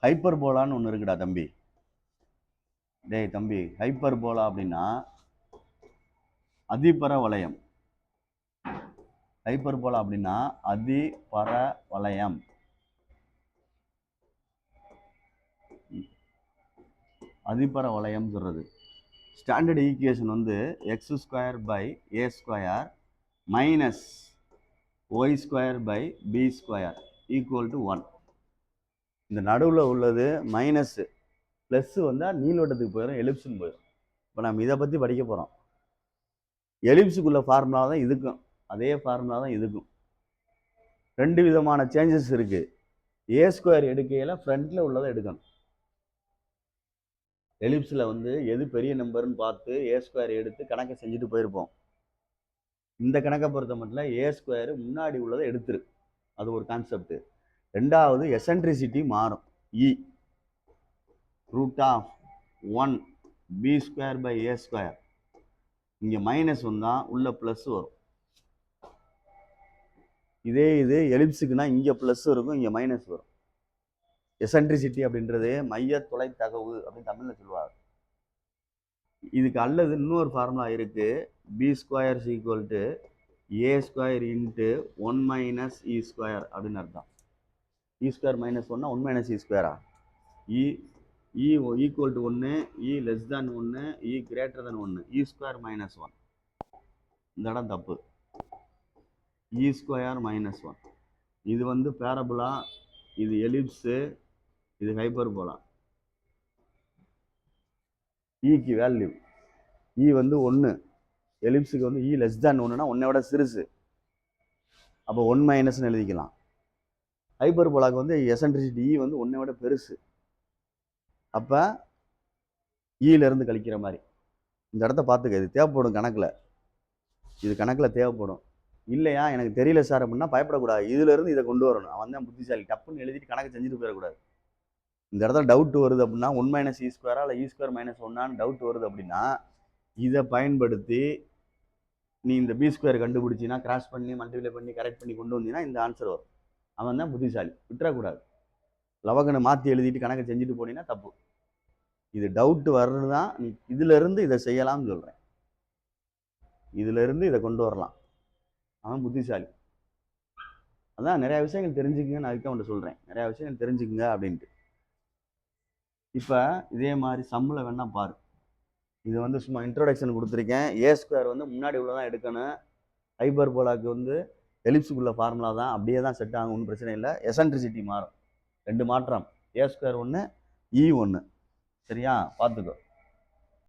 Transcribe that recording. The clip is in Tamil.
ஹைப்பர்போலான்னு ஒன்று இருக்குடா தம்பி. டேய் தம்பி, ஹைப்பர்போலா அப்படின்னா அதிபர வளையம். ஹைப்பர்போலா அப்படின்னா அதிபர வளையம். அதிபர வளையம் சொல்றது. ஸ்டாண்டர்ட் ஈக்குவேஷன் வந்து x square by a square minus y square by b square equal to 1. இந்த நடுவில் உள்ளது மைனஸ், ப்ளஸ் வந்தால் நீள்வட்டத்துக்கு போயிடும், எலிப்ஸுன்னு போயிடும். இப்போ நம்ம இதை பற்றி படிக்க போகிறோம். எலிப்ஸுக்குள்ள ஃபார்முலா தான் இதுக்கும், அதே ஃபார்முலா தான் இதுக்கும். ரெண்டு விதமான சேஞ்சஸ் இருக்குது. ஏ ஸ்கொயர் எடுக்கையில் ஃப்ரண்ட்டில் உள்ளதை எடுக்கணும். எலிப்ஸில் வந்து எது பெரிய நம்பர்னு பார்த்து ஏ ஸ்கொயர் எடுத்து கணக்கை செஞ்சுட்டு போயிருப்போம். இந்த கணக்கை பொறுத்த மட்டும் ஏ ஸ்கொயர் முன்னாடி உள்ளதை எடுத்துரு, அது ஒரு கான்செப்ட். ரெண்டாவது எசன்ட்ரிசிட்டி மாறும். E √1 b square by a square. இங்கே மைனஸ் வந்தால் உள்ள ப்ளஸ் வரும். இதே இது எலிப்ஸுக்குன்னா இங்கே ப்ளஸ் இருக்கும், இங்கே மைனஸ் வரும். எசன்ட்ரிசிட்டி அப்படின்றது மைய தொலை தகவு அப்படின்னு தமிழில் சொல்லுவாங்க. இதுக்கு அல்லது இன்னொரு ஃபார்முலா இருக்குது. B square equal to A square into 1 minus E square அப்படின்னு அர்த்தம். E square minus 1 1 minus E ஸ்கொயரா? E equal to 1, E less than 1, E greater than 1, E square minus 1. இந்த இடம் தப்பு. E square minus 1. இது வந்து பேரபுலா, இது எலிப்ஸு, இது ஹைப்பர்போலா. ஈக்கு வேல்யூ இ வந்து 1, எலிப்ஸுக்கு வந்து இ லெஸ் தேன் 1னா 1 விட சிறுசு, அப்போ 1 மைனஸ்ன்னு எழுதிக்கலாம். ஹைப்பர்போலாக்கு வந்து எசன்ட்ரிசிட்டி இ வந்து 1 விட பெருசு, அப்போ ஈலேருந்து கழிக்கிற மாதிரி. இந்த இடத்த பார்த்துக்க, இது தேவைப்படும் கணக்கில், இது கணக்கில் தேவைப்படும். இல்லையா எனக்கு தெரியல சார் அப்படின்னா பயப்படக்கூடாது, இதுலேருந்து இதை கொண்டு வரணும். அவன் தான் புத்திசாலி, டப்புன்னு எழுதிட்டு கணக்கு செஞ்சுட்டு போயிடக்கூடாது. இந்த இடத்துல டவுட் வருது அப்படின்னா 1 மைனஸ் இ ஸ்கொயரா இல்லை இ ஸ்கொயர் மைனஸ் 1 டவுட் வருது அப்படின்னா இதை பயன்படுத்தி நீ இந்த பி ஸ்கொயர் கண்டுபிடிச்சின்னா கிராஸ் பண்ணி மல்டிப்ளை பண்ணி கரெக்ட் பண்ணி கொண்டு வந்தீங்கன்னா இந்த ஆன்சர் வரும். அவன் தான் புத்திசாலி, விட்டுறக்கூடாது. லவகனை மாற்றி எழுதிட்டு கணக்கை செஞ்சுட்டு போனீங்கன்னா தப்பு. இது டவுட் வர்றது தான், நீ இதிலிருந்து இதை செய்யலாம்னு சொல்கிறேன். இதிலிருந்து இதை கொண்டு வரலாம், அவன் புத்திசாலி. அதான் நிறையா விஷயங்கள் தெரிஞ்சுக்குங்கன்னு அதுக்கு அவன்கிட்ட சொல்கிறேன். நிறையா விஷயங்கள் தெரிஞ்சுக்குங்க அப்படின்ட்டு. இப்போ இதே மாதிரி சம்மில் வேணால் பாரு. இது வந்து சும்மா இன்ட்ரோடக்ஷன் கொடுத்துருக்கேன். ஏ ஸ்கொயர் வந்து முன்னாடி உள்ளதான் எடுக்கணும். ஹைப்பர்போலாக்கு வந்து எலிப்ஸுக்குள்ள ஃபார்முலா தான், அப்படியே தான் செட் ஆகும், ஒன்றும் பிரச்சனை இல்லை. எசன்ட்ரிசிட்டி மாறும், ரெண்டு மாற்றம். ஏ ஸ்கொயர் 1, இ 1. சரியா? பார்த்துக்கோ.